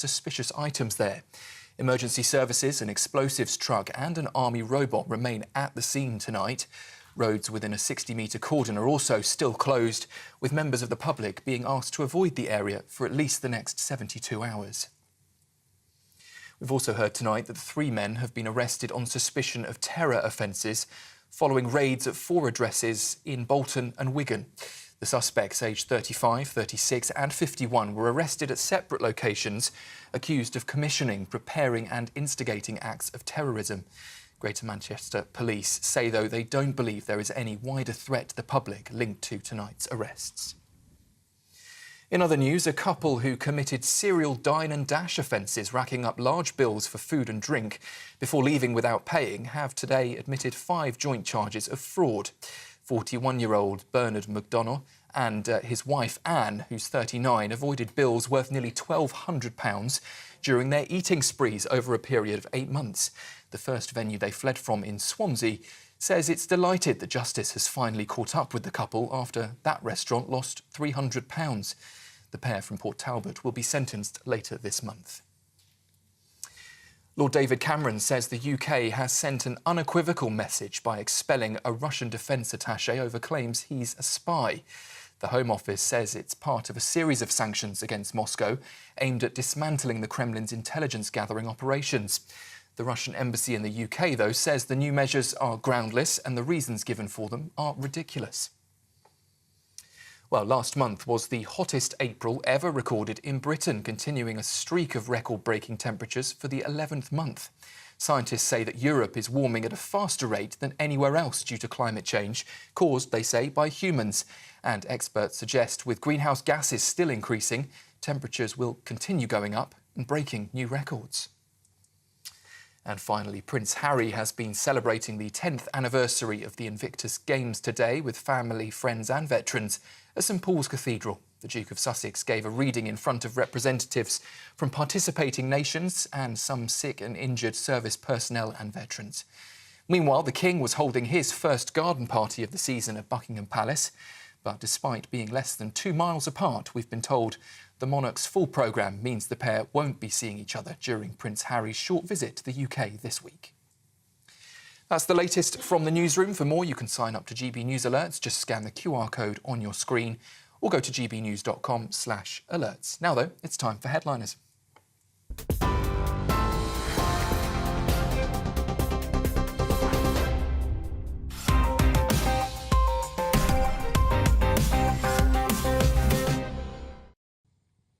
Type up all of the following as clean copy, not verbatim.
suspicious items there. Emergency services, an explosives truck and an army robot remain at the scene tonight. Roads within a 60-metre cordon are also still closed, with members of the public being asked to avoid the area for at least the next 72 hours. We've also heard tonight that 3 men have been arrested on suspicion of terror offences following raids at 4 addresses in Bolton and Wigan. The suspects, aged 35, 36 and 51, were arrested at separate locations, accused of commissioning, preparing and instigating acts of terrorism. Greater Manchester Police say, though, they don't believe there is any wider threat to the public linked to tonight's arrests. In other news, a couple who committed serial dine and dash offences, racking up large bills for food and drink before leaving without paying, have today admitted 5 joint charges of fraud. 41-year-old Bernard McDonough and his wife Anne, who's 39, avoided bills worth nearly £1,200 during their eating sprees over a period of 8 months. The first venue they fled from in Swansea says it's delighted that justice has finally caught up with the couple after that restaurant lost £300. The pair from Port Talbot will be sentenced later this month. Lord David Cameron says the UK has sent an unequivocal message by expelling a Russian defence attaché over claims he's a spy. The Home Office says it's part of a series of sanctions against Moscow aimed at dismantling the Kremlin's intelligence-gathering operations. The Russian embassy in the UK, though, says the new measures are groundless and the reasons given for them are ridiculous. Well, last month was the hottest April ever recorded in Britain, continuing a streak of record-breaking temperatures for the 11th month. Scientists say that Europe is warming at a faster rate than anywhere else due to climate change, caused, they say, by humans. And experts suggest with greenhouse gases still increasing, temperatures will continue going up and breaking new records. And finally, Prince Harry has been celebrating the 10th anniversary of the Invictus Games today with family, friends and veterans at St Paul's Cathedral. The Duke of Sussex gave a reading in front of representatives from participating nations and some sick and injured service personnel and veterans. Meanwhile, the King was holding his first garden party of the season at Buckingham Palace. But despite being less than 2 miles apart, we've been told the monarch's full programme means the pair won't be seeing each other during Prince Harry's short visit to the UK this week. That's the latest from the newsroom. For more, you can sign up to GB News Alerts. Just scan the QR code on your screen or go to gbnews.com/alerts. Now, though, it's time for Headliners.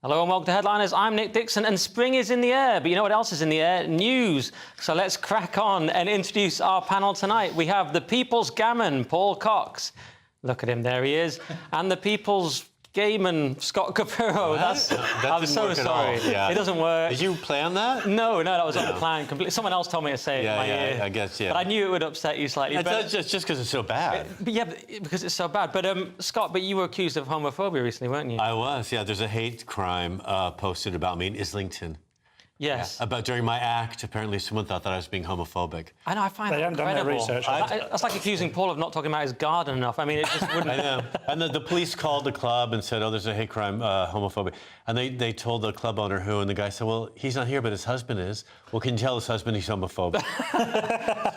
Hello and welcome to Headliners. I'm Nick Dixon and spring is in the air, but you know what else is in the air? News. So let's crack on and introduce our panel tonight. We have the People's Gammon, Paul Cox. Look at him, there he is. And the People's Gayman, Scott Capurro. I'm so sorry. Yeah. It doesn't work. Did you plan that? No, that was on the plan completely. Someone else told me to say it in my ear. I guess, yeah. But I knew it would upset you slightly. It's just because it's so bad. Because it's so bad. But, Scott, you were accused of homophobia recently, weren't you? I was, yeah. There's a hate crime posted about me in Islington. Yes. Yeah. About during my act, apparently someone thought that I was being homophobic. I know, I find that incredible. They haven't done their research. That's like accusing Paul of not talking about his garden enough. I mean, it just wouldn't... I know. And the police called the club and said, oh, there's a hate crime, homophobia. And they told the club owner who, and the guy said, well, he's not here, but his husband is. Well, can you tell his husband he's homophobic?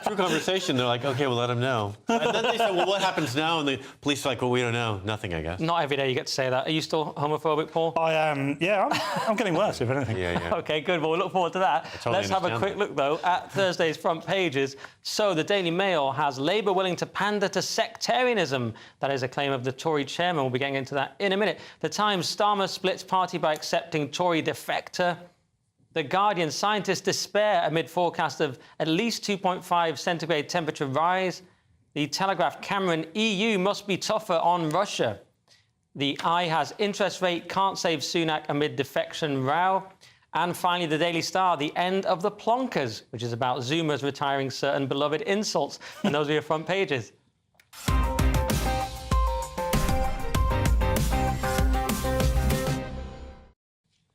Through conversation, they're like, OK, we'll let him know. And then they said, well, what happens now? And the police are like, well, we don't know. Nothing, I guess. Not every day you get to say that. Are you still homophobic, Paul? I am, yeah, I'm getting worse, if anything. Yeah. OK, good. Well, we'll look forward to that. Let's have a quick look, though, at Thursday's front pages. So the Daily Mail has Labour willing to pander to sectarianism. That is a claim of the Tory chairman. We'll be getting into that in a minute. The Times, Starmer splits party by accepting Tory defector. The Guardian, scientists despair amid forecast of at least 2.5 centigrade temperature rise. The Telegraph, Cameron, EU must be tougher on Russia. The Eye has interest rate can't save Sunak amid defection row. And finally, the Daily Star, the end of the plonkers, which is about Zoomers retiring certain beloved insults. And those are your front pages.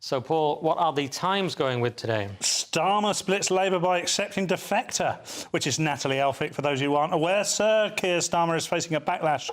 So, Paul, what are the Times going with today? Starmer splits Labour by accepting defector, which is Natalie Elphicke, for those who aren't aware. Sir Keir Starmer is facing a backlash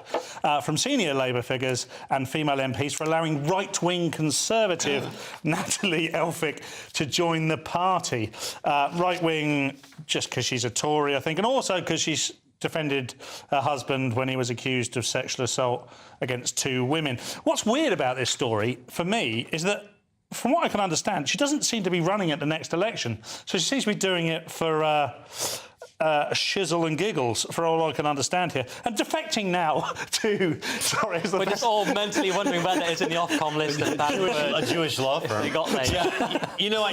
from senior Labour figures and female MPs for allowing right-wing Conservative Natalie Elphicke to join the party. Right-wing just because she's a Tory, I think, and also because she's defended her husband when he was accused of sexual assault against 2 women. What's weird about this story, for me, is that from what I can understand, she doesn't seem to be running at the next election. So she seems to be doing it for shizzle and giggles, for all I can understand here. And defecting now to... Sorry. We're just all mentally wondering whether it's in the Ofcom list. And a Jewish law firm. You got there. Yeah. You know,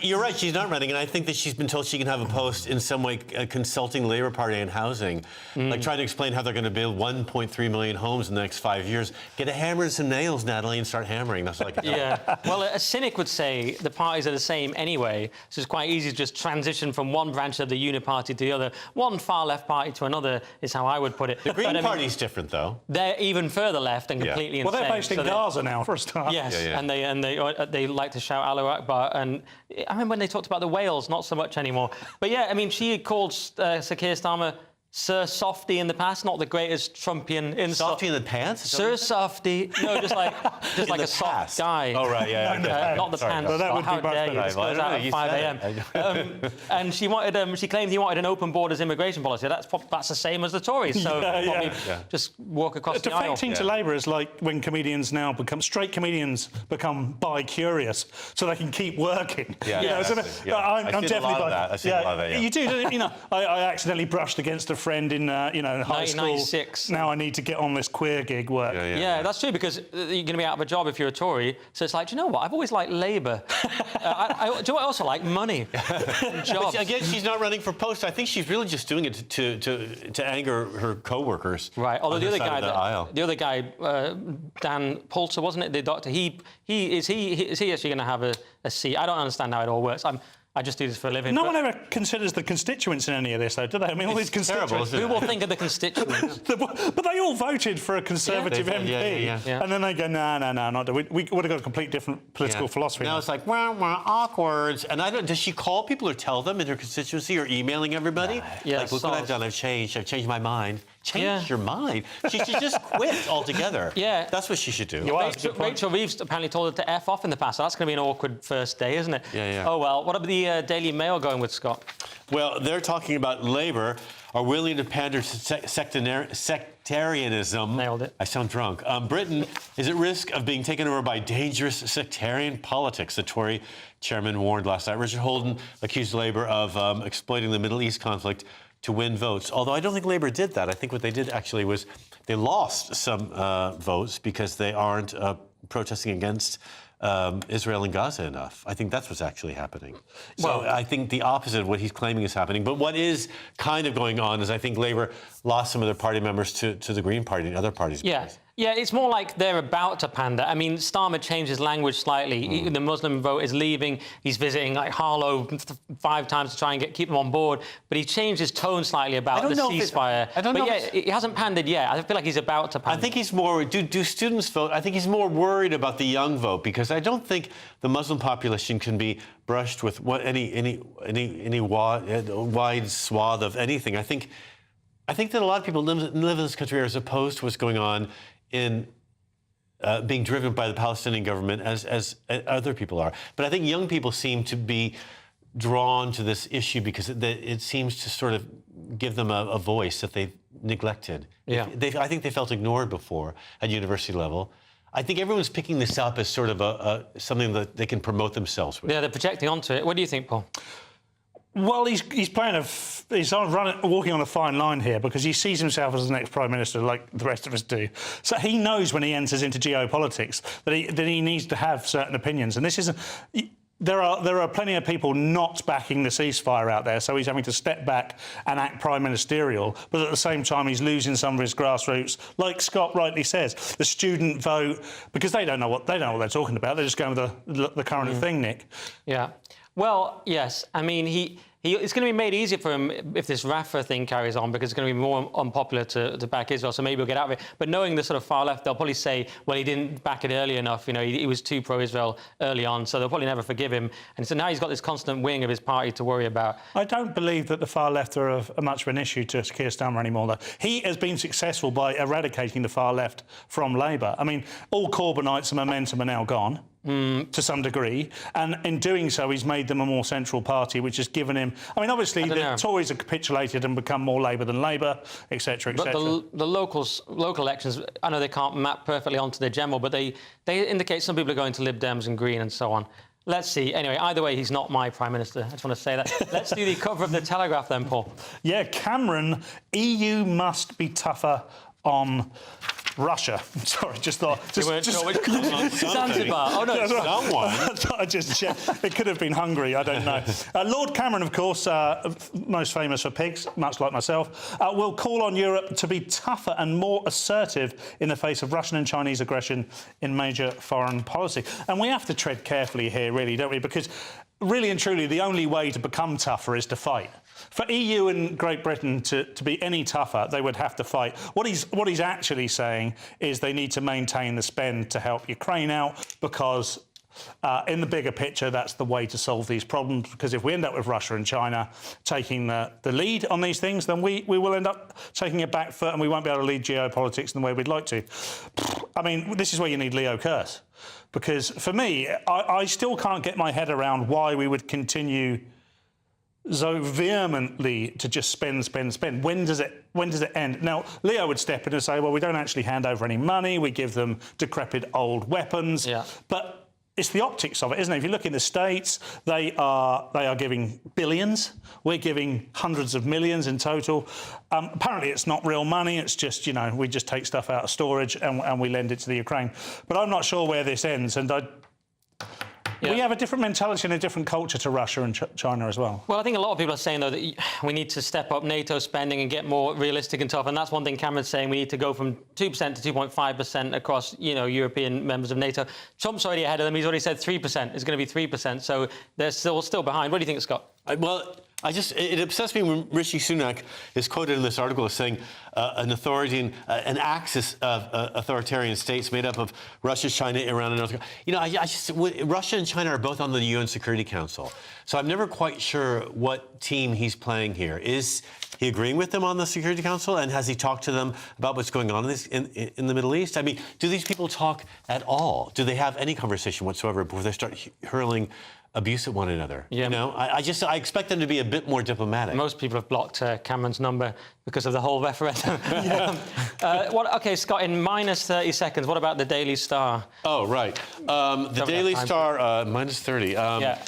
you're right, she's not running, and I think that she's been told she can have a post in some way consulting the Labour Party on housing, like trying to explain how they're going to build 1.3 million homes in the next 5 years. Get a hammer and some nails, Natalie, and start hammering. That's like... Yeah. Well, a cynic would say the parties are the same anyway, so it's quite easy to just transition from one branch of the Uniparty to the other. One far-left party to another is how I would put it. The Green Party's different, though. They're even further left and completely insane. Well, they're based in Gaza now, for a start. Yes, and they like to shout Allahu Akbar. And I remember when they talked about the whales, not so much anymore. But yeah, I mean, she called Sir Keir Starmer Sir Softy in the past, not the greatest Trumpian insult. Softy in the pants? Sir Softy. No, just like a soft guy. Oh, right, yeah. Not the pants. Well, that would How be much dare you? better. This goes out at 5 a.m. And she wanted. She claimed he wanted an open borders immigration policy. That's the same as the Tories. So probably just walk across the aisle. Defecting to Labour is like when comedians now become... Straight comedians become bi-curious so they can keep working. Yeah, you know, I'm definitely... a lot of that. I see a lot of that, yeah. You do, don't you? You know, I accidentally brushed against a friend in high school. 1996. Now I need to get on this queer gig work. Yeah, that's true, because you're going to be out of a job if you're a Tory. So it's like, do you know what? I've always liked Labour. Do you know what I also like? Money. Jobs. Again, she's not running for post. I think she's really just doing it to anger her co-workers. Right. Although the other guy, Dan Poulter, wasn't it? The doctor. Is he actually going to have a seat? I don't understand how it all works. I just do this for a living. No one ever considers the constituents in any of this, though, do they? I mean, all these constituents... Who will think of the constituents? But they all voted for a Conservative MP. And then they go, no, not we would have got a complete different political philosophy. Now it's like, we're awkward. And does she call people or tell them in her constituency or emailing everybody? Yeah, like, look what I've done. I've changed my mind. Change your mind? She should just quit altogether. Yeah. That's what she should do. Rachel Reeves apparently told her to F off in the past, so that's going to be an awkward first day, isn't it? Yeah. Oh, well, what about the Daily Mail going with, Scott? Well, they're talking about Labour are willing to pander to sectarianism. Nailed it. I sound drunk. Britain is at risk of being taken over by dangerous sectarian politics, the Tory chairman warned last night. Richard Holden accused Labour of exploiting the Middle East conflict to win votes, although I don't think Labour did that. I think what they did actually was they lost some votes because they aren't protesting against Israel and Gaza enough. I think that's what's actually happening. So I think the opposite of what he's claiming is happening. But what is kind of going on is I think Labour lost some of their party members to the Green Party and other parties. Yeah, it's more like they're about to pander. I mean, Starmer changed his language slightly. The Muslim vote is leaving. He's visiting like Harlow 5 times to try and keep them on board. But he changed his tone slightly about the ceasefire. He hasn't pandered yet. I feel like he's about to pander. I think he's more... Do students vote? I think he's more worried about the young vote because I don't think the Muslim population can be brushed with any wide swath of anything. I think that a lot of people live in this country are as opposed to what's going on in being driven by the Palestinian government as other people are. But I think young people seem to be drawn to this issue because it seems to sort of give them a voice that they've neglected. Yeah. I think they felt ignored before at university level. I think everyone's picking this up as sort of something that they can promote themselves with. Yeah, they're projecting onto it. What do you think, Paul? Well, he's walking on a fine line here because he sees himself as the next Prime Minister like the rest of us do. So he knows when he enters into geopolitics that he needs to have certain opinions. And this isn't... There are plenty of people not backing the ceasefire out there, so he's having to step back and act prime ministerial. But at the same time, he's losing some of his grassroots, like Scott rightly says, the student vote, because they don't know what they're talking about. They're just going with the current thing, Nick. Yeah. Well, yes. I mean, it's going to be made easier for him if this Rafah thing carries on, because it's going to be more unpopular to back Israel, so maybe he'll get out of it. But knowing the sort of far left, they'll probably say, well, he didn't back it early enough. You know, he was too pro-Israel early on, so they'll probably never forgive him. And so now he's got this constant wing of his party to worry about. I don't believe that the far left are much of an issue to Keir Starmer anymore, though. He has been successful by eradicating the far left from Labour. I mean, all Corbynites and Momentum are now gone. To some degree, and in doing so, he's made them a more central party, which has given him. I mean, obviously, the Tories have capitulated and become more Labour than Labour, etc., etc. But the local elections, I know they can't map perfectly onto the general, but they indicate some people are going to Lib Dems and Green and so on. Let's see. Anyway, either way, he's not my Prime Minister. I just want to say that. Let's do the cover of the Telegraph then, Paul. Yeah, Cameron, EU must be tougher on Russia. Sorry, just thought. Zanzibar. Oh no, someone. I just checked. It could have been Hungary. I don't know. Lord Cameron, of course, most famous for pigs, much like myself, will call on Europe to be tougher and more assertive in the face of Russian and Chinese aggression in major foreign policy. And we have to tread carefully here, really, don't we? Because really and truly, the only way to become tougher is to fight. For EU and Great Britain to be any tougher, they would have to fight. What he's actually saying is they need to maintain the spend to help Ukraine out, because in the bigger picture, that's the way to solve these problems. Because if we end up with Russia and China taking the lead on these things, then we will end up taking a back foot and we won't be able to lead geopolitics in the way we'd like to. I mean, this is where you need Leo Kearse. Because for me, I still can't get my head around why we would continue so vehemently to just spend. When does it end? Now, Leo would step in and say, well, we don't actually hand over any money. We give them decrepit old weapons. Yeah. But it's the optics of it, isn't it? If you look in the States, they are giving billions. We're giving hundreds of millions in total. Apparently, it's not real money. It's just, you know, we just take stuff out of storage and we lend it to the Ukraine. But I'm not sure where this ends. And we have a different mentality and a different culture to Russia and China as well. Well, I think a lot of people are saying, though, that we need to step up NATO spending and get more realistic and tough. And that's one thing Cameron's saying. We need to go from 2% to 2.5% across, you know, European members of NATO. Trump's already ahead of them. He's already said 3%. It's going to be 3%. So they're still behind. What do you think, Scott? It upsets me when Rishi Sunak is quoted in this article as saying an an axis of authoritarian states made up of Russia, China, Iran, and North Korea. You know, Russia and China are both on the UN Security Council, so I'm never quite sure what team he's playing here. Is he agreeing with them on the Security Council, and has he talked to them about what's going on in the Middle East? I mean, do these people talk at all? Do they have any conversation whatsoever before they start hurling abuse at one another? Yeah. You know, I expect them to be a bit more diplomatic. Most people have blocked Cameron's number because of the whole referendum. OK, Scott, in minus 30 seconds, what about the Daily Star? Oh, right. The Daily Star, minus 30. And,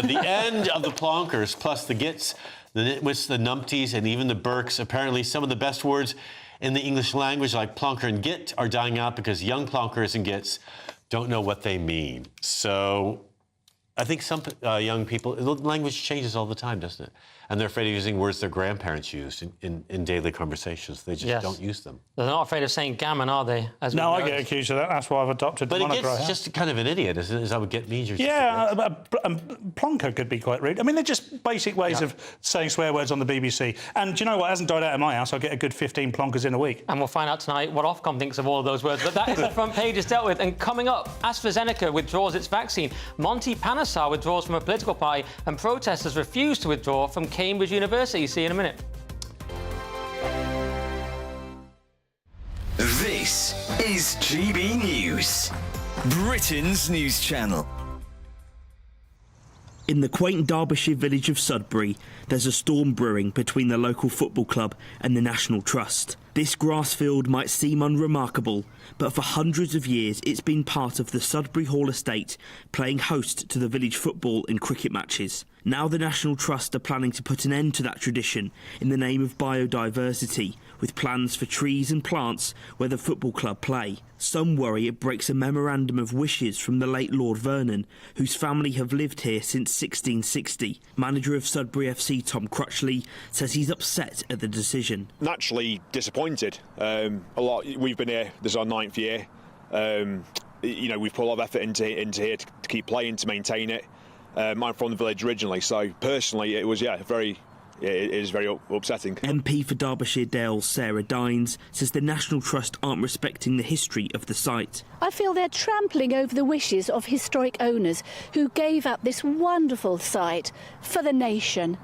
the end of the plonkers, plus the gits, the nitwits, the numpties, and even the Burks. Apparently, some of the best words in the English language, like plonker and git, are dying out because young plonkers and gits don't know what they mean. So I think some young people, language changes all the time, doesn't it? And they're afraid of using words their grandparents used in daily conversations. They just don't use them. They're not afraid of saying gammon, are they? No, I get accused of that. That's why I've adopted the moniker. But it's just kind of an idiot, is that what get means? Yeah, plonker could be quite rude. I mean, they're just basic ways of saying swear words on the BBC. And do you know what? It hasn't died out of my house. I get a good 15 plonkers in a week. And we'll find out tonight what Ofcom thinks of all of those words. But that is the front page is dealt with. And coming up, AstraZeneca withdraws its vaccine. Monty Panesar withdraws from a political party. And protesters refuse to withdraw from Cambridge University. See you in a minute. This is GB News, Britain's news channel. In the quaint Derbyshire village of Sudbury, there's a storm brewing between the local football club and the National Trust. This grass field might seem unremarkable, but for hundreds of years it's been part of the Sudbury Hall estate, playing host to the village football and cricket matches. Now the National Trust are planning to put an end to that tradition in the name of biodiversity, with plans for trees and plants where the football club play. Some worry it breaks a memorandum of wishes from the late Lord Vernon, whose family have lived here since 1660. Manager of Sudbury FC Tom Crutchley says he's upset at the decision. Naturally disappointed. We've been here, this is our 9th year. We've put a lot of effort into here to keep playing, to maintain it. I'm from the village originally, so personally it was, it is very upsetting. MP for Derbyshire Dale Sarah Dines says the National Trust aren't respecting the history of the site. I feel they're trampling over the wishes of historic owners who gave up this wonderful site for the nation.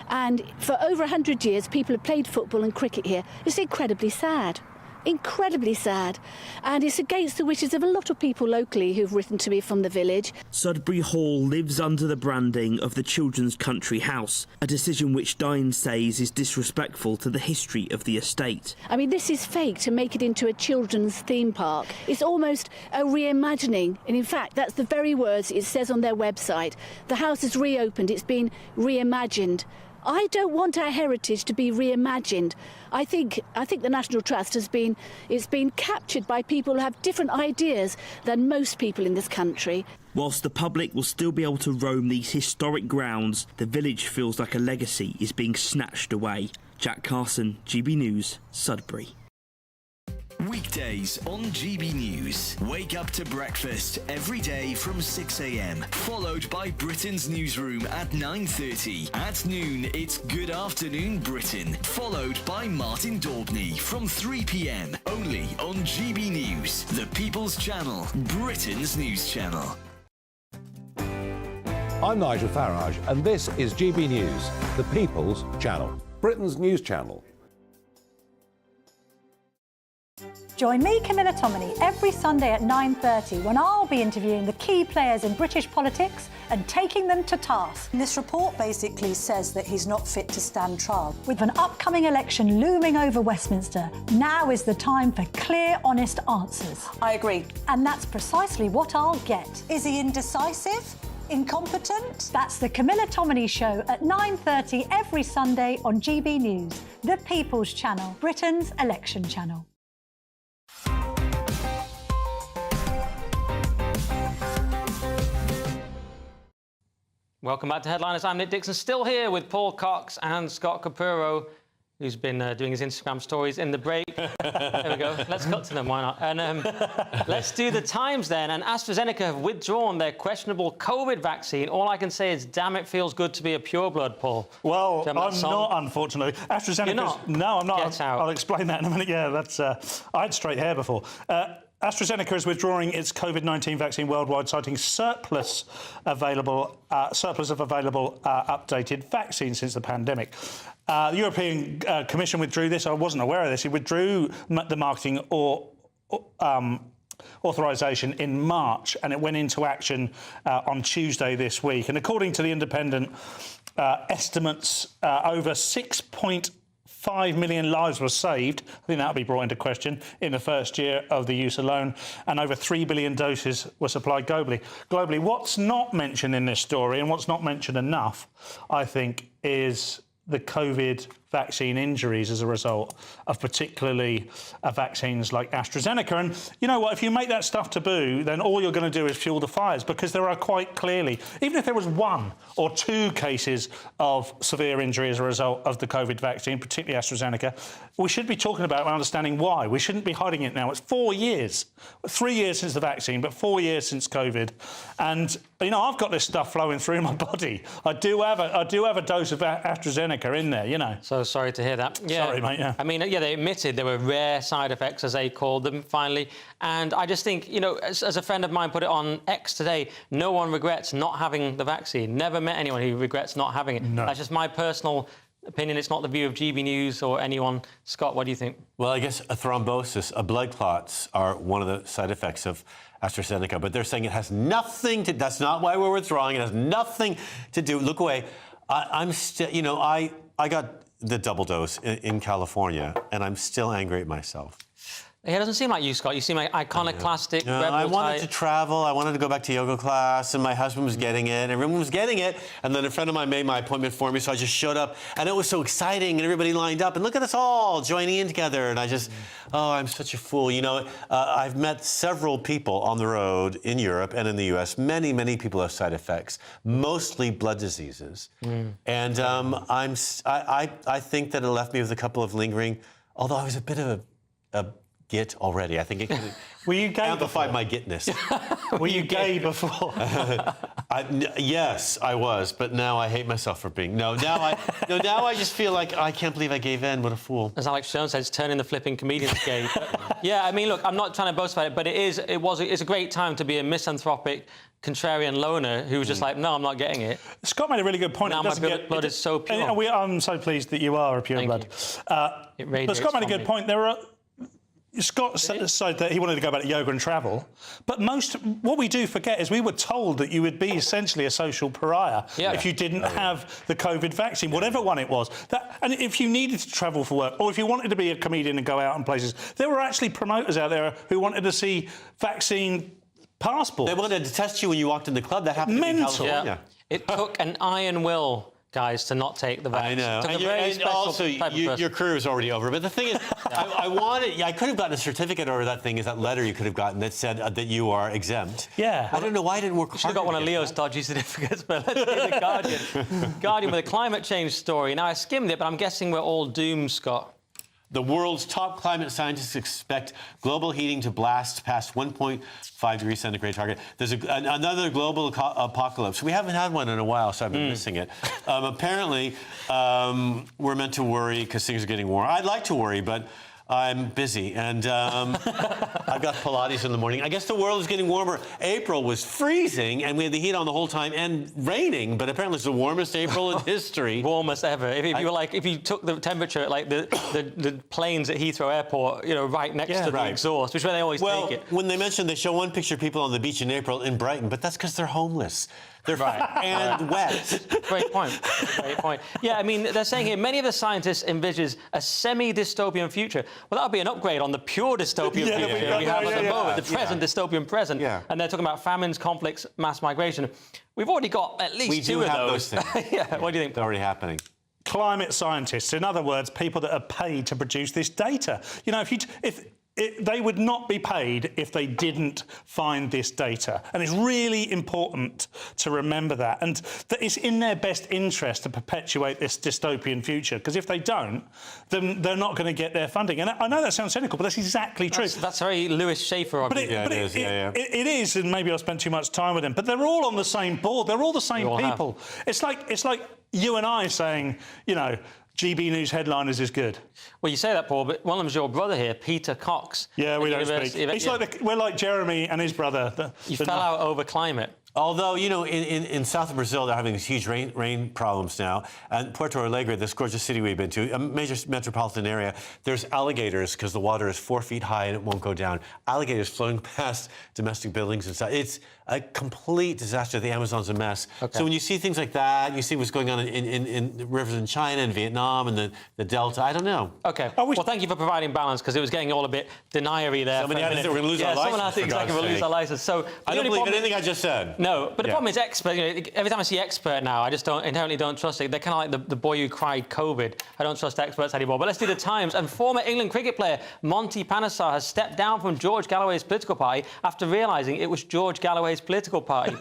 And for over 100 years, people have played football and cricket here. It's incredibly sad. Incredibly sad. And it's against the wishes of a lot of people locally who've written to me from the village. Sudbury Hall lives under the branding of the Children's Country House, a decision which Dines says is disrespectful to the history of the estate. I mean, this is fake to make it into a children's theme park. It's almost a reimagining. And in fact, that's the very words it says on their website. The house is reopened, it's been reimagined. I don't want our heritage to be reimagined. I think the National Trust has been captured by people who have different ideas than most people in this country. Whilst the public will still be able to roam these historic grounds, the village feels like a legacy is being snatched away. Jack Carson, GB News, Sudbury. Weekdays on GB News. Wake up to breakfast every day from 6 a.m. Followed by Britain's newsroom at 9:30. At noon, it's Good Afternoon Britain. Followed by Martin Daubney from 3 p.m. Only on GB News, the People's Channel, Britain's news channel. I'm Nigel Farage, and this is GB News, the People's Channel, Britain's news channel. Join me, Camilla Tominey, every Sunday at 9:30 when I'll be interviewing the key players in British politics and taking them to task. This report basically says that he's not fit to stand trial. With an upcoming election looming over Westminster, now is the time for clear, honest answers. I agree. And that's precisely what I'll get. Is he indecisive? Incompetent? That's the Camilla Tominey Show at 9:30 every Sunday on GB News, the People's Channel, Britain's election channel. Welcome back to Headliners. I'm Nick Dixon, still here with Paul Cox and Scott Capurro, who's been doing his Instagram stories in the break. There we go. Let's cut to them, why not? And let's do the Times then. And AstraZeneca have withdrawn their questionable COVID vaccine. All I can say is, damn, it feels good to be a pureblood, Paul. Well, I'm not, unfortunately. AstraZeneca. You're not? No, I'm not. Get out. I'll explain that in a minute. Yeah, that's. I had straight hair before. AstraZeneca is withdrawing its COVID-19 vaccine worldwide, citing surplus of available updated vaccines since the pandemic. The European Commission withdrew this. I wasn't aware of this. It withdrew the marketing authorisation in March, and it went into action on Tuesday this week. And according to the independent estimates, over 6.5 million lives were saved. I think that'll be brought into question in the first year of the use alone, and over 3 billion doses were supplied globally. What's not mentioned in this story, and what's not mentioned enough, I think, is the COVID vaccine injuries as a result of particularly vaccines like AstraZeneca. And you know what, if you make that stuff taboo, then all you're going to do is fuel the fires, because there are quite clearly, even if there was 1 or 2 cases of severe injury as a result of the COVID vaccine, particularly AstraZeneca, we should be talking about and understanding why. We shouldn't be hiding it now. It's 4 years, 3 years since the vaccine, but 4 years since COVID. And, you know, I've got this stuff flowing through my body. I do have a dose of AstraZeneca in there, you know. So sorry to hear that. Yeah. Sorry, mate, yeah. I mean, yeah, they admitted there were rare side effects, as they called them, finally. And I just think, you know, as a friend of mine put it on X today, no one regrets not having the vaccine. Never met anyone who regrets not having it. No. That's just my personal opinion. It's not the view of GB News or anyone. Scott, what do you think? Well, I guess a thrombosis, blood clots, are one of the side effects of AstraZeneca, but they're saying it has nothing to... That's not why we're withdrawing. It has nothing to do... Look away. I'm still... You know, I got the double dose in California, and I'm still angry at myself. Yeah, it doesn't seem like you, Scott. You seem like iconoclastic, rebel I wanted type. to travel. I wanted to go back to yoga class, and my husband was getting it, and everyone was getting it. And then a friend of mine made my appointment for me, so I just showed up, and it was so exciting, and everybody lined up, and look at us all joining in together. And I just, I'm such a fool. You know, I've met several people on the road in Europe and in the US. Many, many people have side effects, mostly blood diseases. And I think that it left me with a couple of lingering, although I was a bit of a git already. I think it can Were you gay amplify before? my gitness. Were you gay before? Yes, I was, but now I hate myself for being. Now I just feel like I can't believe I gave in. What a fool. As Alex Jones says, turning the flipping comedians gay. Yeah, I mean, look, I'm not trying to boast about it, but it's a great time to be a misanthropic contrarian loner who was just like, no, I'm not getting it. Scott made a really good point. Now my blood is so pure. And I'm so pleased that you are a pure blood. But Scott made a good point. Scott said that he wanted to go back to yoga and travel, but what we do forget is we were told that you would be essentially a social pariah if you didn't have the COVID vaccine, whatever one it was. And if you needed to travel for work, or if you wanted to be a comedian and go out in places, there were actually promoters out there who wanted to see vaccine passports. They wanted to test you when you walked in the club. That happened in California. Yeah. It took an iron will, guys, to not take the vaccine. I know. And also, your career is already over. But the thing is, I could have gotten a certificate or that letter you could have gotten that said that you are exempt. Yeah. I don't know why I didn't work harder. Should have got one of Leo's dodgy certificates, but let's see the Guardian. Guardian with a climate change story. Now, I skimmed it, but I'm guessing we're all doomed, Scott. The world's top climate scientists expect global heating to blast past 1.5 degrees centigrade target. There's another global apocalypse. We haven't had one in a while, so I've been missing it. Apparently, we're meant to worry because things are getting warmer. I'd like to worry, but I'm busy, and I've got Pilates in the morning. I guess the world is getting warmer. April was freezing, and we had the heat on the whole time, and raining, but apparently it's the warmest April in history. Warmest ever. If you took the temperature at like the planes at Heathrow Airport, right next to the exhaust, which is where they always take it. When they mentioned, they show one picture of people on the beach in April in Brighton, but that's because they're homeless. They're and wet. Great point. Great point. Yeah, I mean, they're saying here, many of the scientists envisage a semi-dystopian future. Well, that would be an upgrade on the pure dystopian future we have at the moment, the present dystopian present. Yeah. And they're talking about famines, conflicts, mass migration. We've already got at least two of those. Those things. Yeah, what do you think? They're already happening. Climate scientists, in other words, people that are paid to produce this data. They would not be paid if they didn't find this data. And it's really important to remember that. And that it's in their best interest to perpetuate this dystopian future, because if they don't, then they're not going to get their funding. And I know that sounds cynical, but that's exactly true. That's very Lewis Schaefer argument. It is, and maybe I'll spend too much time with him, but they're all on the same board. They're all the same people. It's like you and I saying, GB News headliners is good. Well, you say that, Paul, but one of them's your brother here, Peter Cox. Yeah, we don't speak. We're like Jeremy and his brother. You fell out over climate. Although, in south of Brazil, they're having these huge rain problems now. And Porto Alegre, this gorgeous city we've been to, a major metropolitan area, there's alligators because the water is 4 feet high and it won't go down. Alligators floating past domestic buildings and stuff. It's a complete disaster. The Amazon's a mess. Okay. So when you see things like that, you see what's going on in rivers in China and Vietnam and the Delta, I don't know. OK. Well, thank you for providing balance, because it was getting all a bit deny-y there. Somebody had to think we're going to lose our license. Someone had to exactly we'll lose our license. So I don't believe anything I just said. No, but the problem is expert. Every time I see expert now, I just inherently don't trust it. They're kind of like the boy who cried COVID. I don't trust experts anymore. But let's do the Times. And former England cricket player Monty Panesar has stepped down from George Galloway's political party after realising it was George Galloway's political party.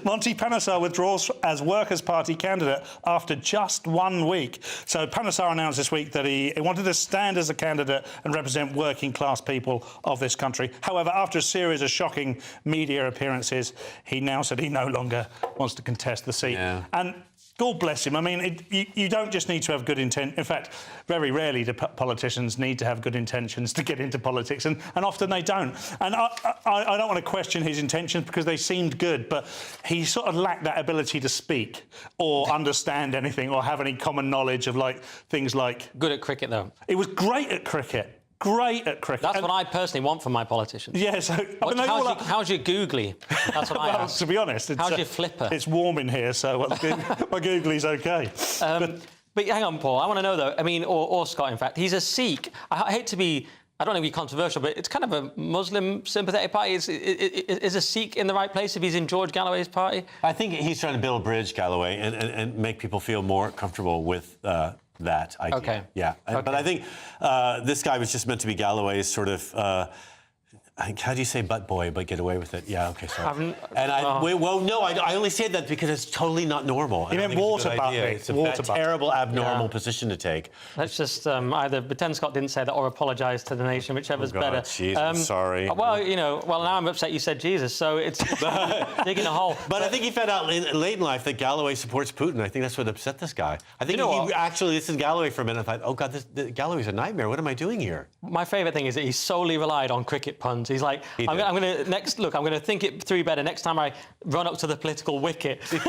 Monty Panesar withdraws as Workers' Party candidate after just 1 week. So Panesar announced this week that he wanted to stand as a candidate and represent working-class people of this country. However, after a series of shocking media appearances, he now said he no longer wants to contest the seat. Yeah. And God bless him. I mean, you don't just need to have good intent. In fact, very rarely do politicians need to have good intentions to get into politics, and often they don't. And I don't want to question his intentions because they seemed good, but he sort of lacked that ability to speak or understand anything or have any common knowledge of things like... Good at cricket, though. He was great at cricket. Great at cricket. That's what I personally want from my politicians. Yeah, so... How's your googly? That's what I ask. To be honest... How's your flipper? It's warm in here, so my googly's OK. But hang on, Paul, I want to know, though, I mean, or Scott, in fact, he's a Sikh. I hate to be... I don't want to be controversial, but it's kind of a Muslim sympathetic party. Is a Sikh in the right place if he's in George Galloway's party? I think he's trying to build a bridge, Galloway, and make people feel more comfortable with... that idea. Okay. Yeah. Okay. But I think this guy was just meant to be Galloway's sort of how do you say butt boy, but get away with it? Yeah, okay, sorry. I only say that because it's totally not normal. You meant water butt. It's a terrible, abnormal position to take. Let's just either pretend Scott didn't say that or apologise to the nation, whichever's better. Jeez, I'm sorry. Well, now I'm upset you said Jesus, so it's digging a hole. But I think he found out late in life that Galloway supports Putin. I think that's what upset this guy. I think he actually listened to Galloway for a minute and thought, oh, God, Galloway's a nightmare. What am I doing here? My favourite thing is that he solely relied on cricket puns. He's like, I'm going to think it through better next time I run up to the political wicket. It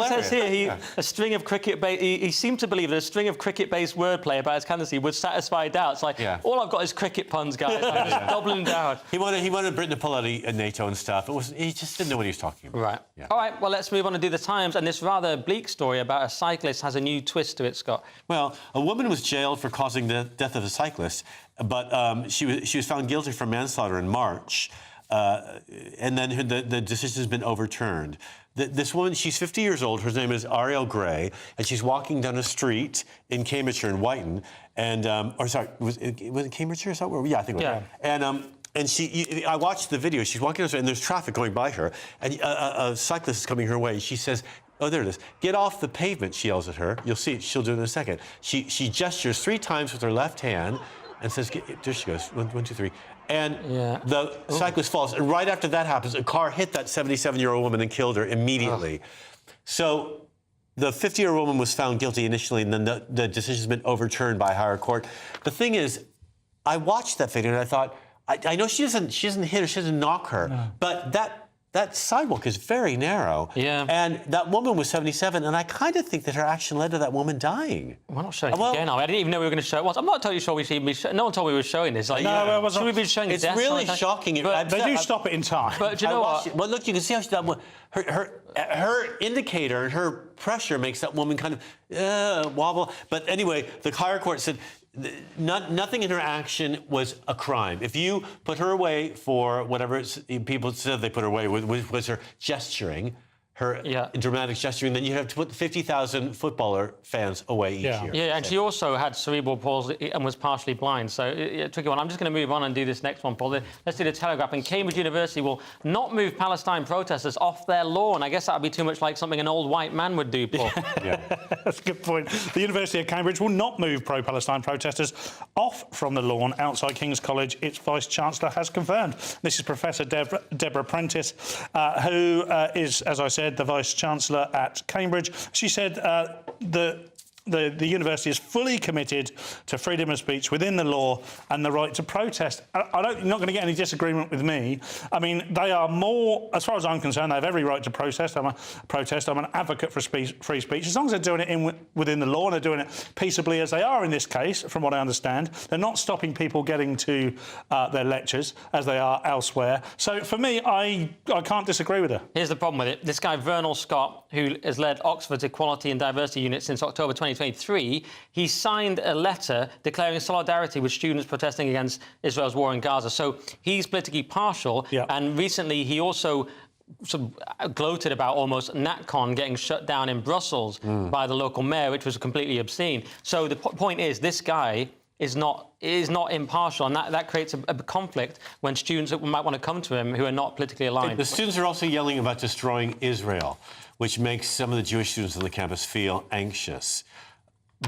says here, a string of cricket-based... He seemed to believe that a string of cricket-based wordplay about his candidacy would satisfy doubts. Like, all I've got is cricket puns, guys. I'm just doubling down. He wanted Britain to pull out of NATO and stuff. He just didn't know what he was talking about. Right. Yeah. All right, well, let's move on and do the Times. And this rather bleak story about a cyclist has a new twist to it, Scott. Well, a woman was jailed for causing the death of a cyclist, but she was found guilty for manslaughter in March, and then the decision has been overturned. This woman, she's 50 years old. Her name is Ariel Gray, and she's walking down a street in Cambridgeshire in Whiten, and was it Cambridgeshire? Is that where? Yeah, I think it was. Yeah. And I watched the video. She's walking down the street, and there's traffic going by her, and a cyclist is coming her way. She says, oh, there it is. Get off the pavement, she yells at her. You'll see, she'll do it in a second. She gestures 3 times with her left hand and says, there she goes, 1, 2, 3. And the cyclist falls. And right after that happens, a car hit that 77-year-old woman and killed her immediately. So the 50-year-old woman was found guilty initially, and then the decision's been overturned by a higher court. The thing is, I watched that video and I thought, I know she doesn't hit her, she doesn't knock her, but that sidewalk is very narrow. Yeah. And that woman was 77, and I kind of think that her action led to that woman dying. We're not showing it again, are we? I didn't even know we were going to show it once. I'm not totally sure we should be no one told me we were showing this. Like, no, it wasn't. Should we be showing it's really shocking. They do stop it in time. But do you know what? Well, look, you can see how her indicator and her pressure makes that woman kind of wobble. But anyway, the higher court said nothing in her action was a crime. If you put her away for whatever people said they put her away with was her gesturing, her dramatic gesturing, then you have to put 50,000 footballer fans away each year. Yeah, and she also had cerebral palsy and was partially blind, so a tricky one. I'm just going to move on and do this next one, Paul. Let's do the Telegraph. And Cambridge University will not move Palestine protesters off their lawn. I guess that would be too much like something an old white man would do, Paul. That's a good point. The University of Cambridge will not move pro-Palestine protesters off from the lawn outside King's College, its Vice-Chancellor has confirmed. This is Professor Deborah Prentice, who is, as I said, the Vice-Chancellor at Cambridge. She said the university is fully committed to freedom of speech within the law and the right to protest. You're not going to get any disagreement with me. I mean, they are more, as far as I'm concerned, they have every right to protest. I'm an advocate for free speech. As long as they're doing it within the law and they're doing it peaceably, as they are in this case, from what I understand. They're not stopping people getting to their lectures, as they are elsewhere. So, for me, I can't disagree with her. Here's the problem with it. This guy, Vernal Scott, who has led Oxford's Equality and Diversity Unit since October 2023, he signed a letter declaring solidarity with students protesting against Israel's war in Gaza. So he's politically partial, and recently he also sort of gloated about almost NatCon getting shut down in Brussels by the local mayor, which was completely obscene. So the point is, this guy is not impartial, and that creates a conflict when students might want to come to him who are not politically aligned. The students are also yelling about destroying Israel, which makes some of the Jewish students on the campus feel anxious.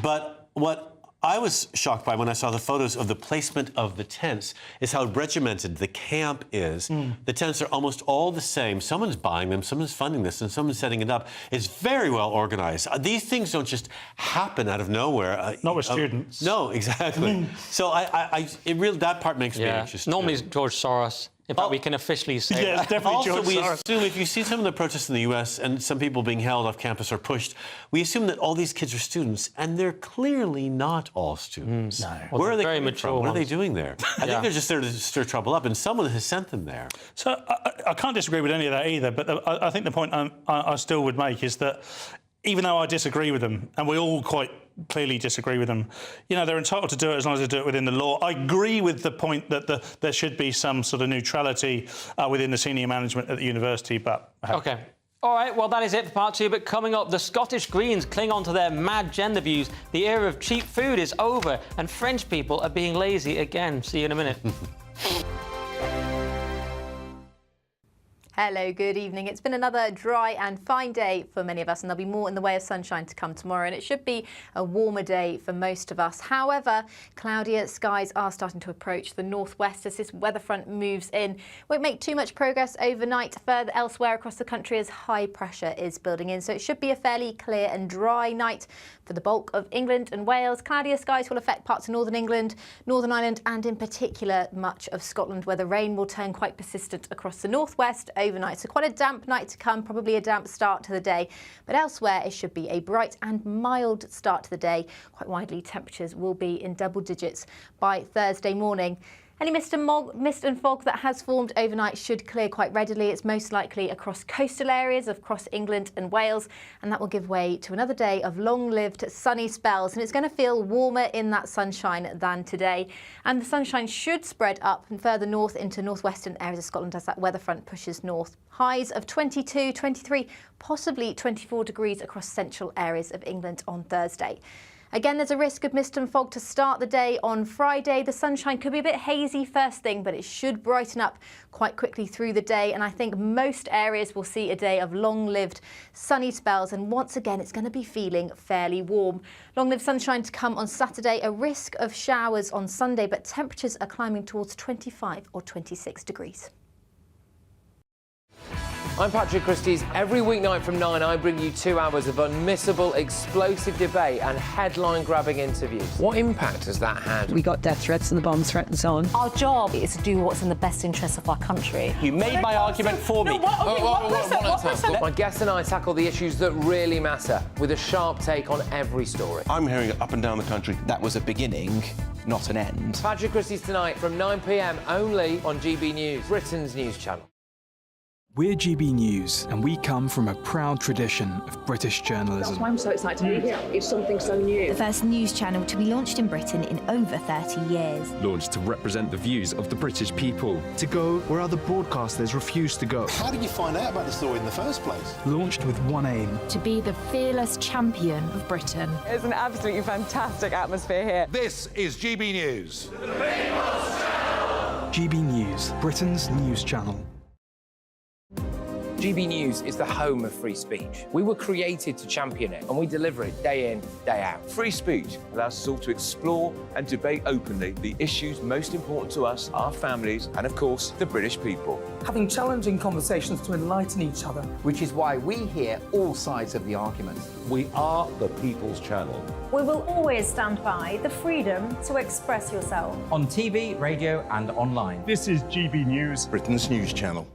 But what I was shocked by when I saw the photos of the placement of the tents is how regimented the camp is. The tents are almost all the same. Someone's buying them, someone's funding this, and someone's setting it up. It's very well organized. These things don't just happen out of nowhere. Not with students. No, exactly. So that part makes me anxious. Normally it's George Soros. In fact, we can officially say that. Definitely also, we assume if you see some of the protests in the U.S. and some people being held off campus or pushed, we assume that all these kids are students, and they're clearly not all students. No. Where are they coming from? What are they doing there? I think they're just there to stir trouble up, and someone has sent them there. So I can't disagree with any of that either, but I think the point I still would make is that even though I disagree with them, and we all quite clearly disagree with them, they're entitled to do it as long as they do it within the law. I agree with the point that there should be some sort of neutrality within the senior management at the university, but... OK. All right, well, that is it for part 2. But coming up, the Scottish Greens cling on to their mad gender views. The era of cheap food is over, and French people are being lazy again. See you in a minute. Hello, good evening. It's been another dry and fine day for many of us, and there'll be more in the way of sunshine to come tomorrow, and it should be a warmer day for most of us. However, cloudier skies are starting to approach the northwest as this weather front moves in. Won't make too much progress overnight further elsewhere across the country as high pressure is building in, so it should be a fairly clear and dry night for the bulk of England and Wales. Cloudier skies will affect parts of northern England, Northern Ireland, and in particular much of Scotland, where the rain will turn quite persistent across the northwest overnight. So quite a damp night to come, probably a damp start to the day. But elsewhere, it should be a bright and mild start to the day. Quite widely, temperatures will be in double digits by Thursday morning. Any mist and fog that has formed overnight should clear quite readily. It's most likely across coastal areas across England and Wales, and that will give way to another day of long-lived sunny spells, and it's going to feel warmer in that sunshine than today. And the sunshine should spread up and further north into northwestern areas of Scotland as that weather front pushes north. Highs of 22, 23, possibly 24 degrees across central areas of England on Thursday. Again, there's a risk of mist and fog to start the day on Friday. The sunshine could be a bit hazy first thing, but it should brighten up quite quickly through the day. And I think most areas will see a day of long-lived sunny spells. And once again, it's going to be feeling fairly warm. Long-lived sunshine to come on Saturday. A risk of showers on Sunday, but temperatures are climbing towards 25 or 26 degrees. I'm Patrick Christie's. Every weeknight from 9, I bring you 2 hours of unmissable, explosive debate and headline-grabbing interviews. What impact has that had? We got death threats and the bomb threats on. Our job is to do what's in the best interest of our country. You made my argument for me. My guest and I tackle the issues that really matter, with a sharp take on every story. I'm hearing it up and down the country. That was a beginning, not an end. Patrick Christie's tonight from 9 p.m. only on GB News, Britain's news channel. We're GB News, and we come from a proud tradition of British journalism. That's why I'm so excited to be here. It's something so new. The first news channel to be launched in Britain in over 30 years. Launched to represent the views of the British people. To go where other broadcasters refuse to go. How did you find out about the story in the first place? Launched with one aim. To be the fearless champion of Britain. It's an absolutely fantastic atmosphere here. This is GB News. The People's Channel. GB News, Britain's news channel. GB News is the home of free speech. We were created to champion it, and we deliver it day in, day out. Free speech allows us all to explore and debate openly the issues most important to us, our families, and of course, the British people. Having challenging conversations to enlighten each other. Which is why we hear all sides of the argument. We are the People's Channel. We will always stand by the freedom to express yourself. On TV, radio, and online. This is GB News, Britain's news channel.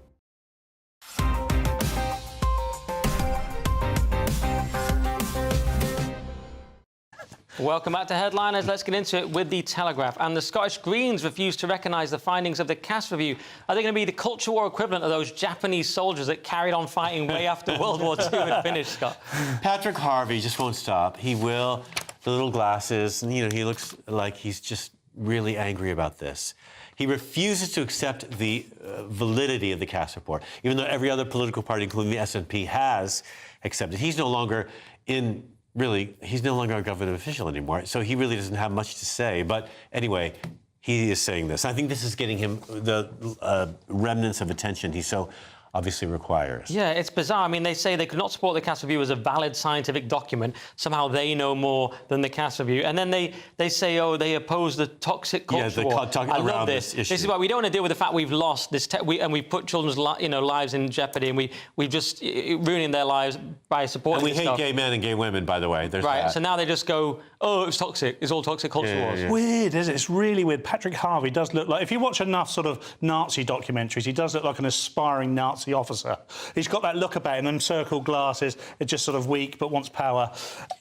Welcome back to Headliners. Let's get into it with the Telegraph. And the Scottish Greens refuse to recognise the findings of the Cass Review. Are they going to be the culture war equivalent of those Japanese soldiers that carried on fighting way after World War II had finished, Scott? Patrick Harvey just won't stop. He will. The little glasses, and, you know, he looks like he's just really angry about this. He refuses to accept the validity of the Cass report, even though every other political party, including the SNP, has accepted. He's no longer he's no longer a government official anymore, so he really doesn't have much to say. But anyway, he is saying this. I think this is getting him the remnants of attention he so obviously requires. Yeah, it's bizarre. I mean, they say they could not support the Cass Review as a valid scientific document. Somehow they know more than the Cass Review. And then they say, oh, they oppose the toxic culture war. I love this. This is why we don't want to deal with the fact we've lost this, and we've put children's lives in jeopardy, and we've just ruining their lives by supporting this stuff. And we hate gay men and gay women, by the way. There's right, that. so now they just go, oh, it's toxic. It's all toxic culture wars. Yeah. Weird, isn't it? It's really weird. Patrick Harvey does look like, if you watch enough sort of Nazi documentaries, he does look like an aspiring Nazi officer. He's got that look about him, them circled glasses, it's just sort of weak but wants power.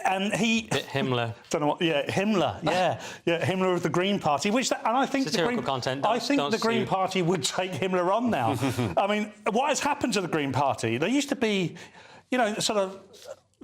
And he... Himmler. Don't know what... Yeah, Himmler, yeah. Himmler of the Green Party, which... And I think satirical content. I think the Green Party would take Himmler on now. I mean, what has happened to the Green Party? They used to be, you know, sort of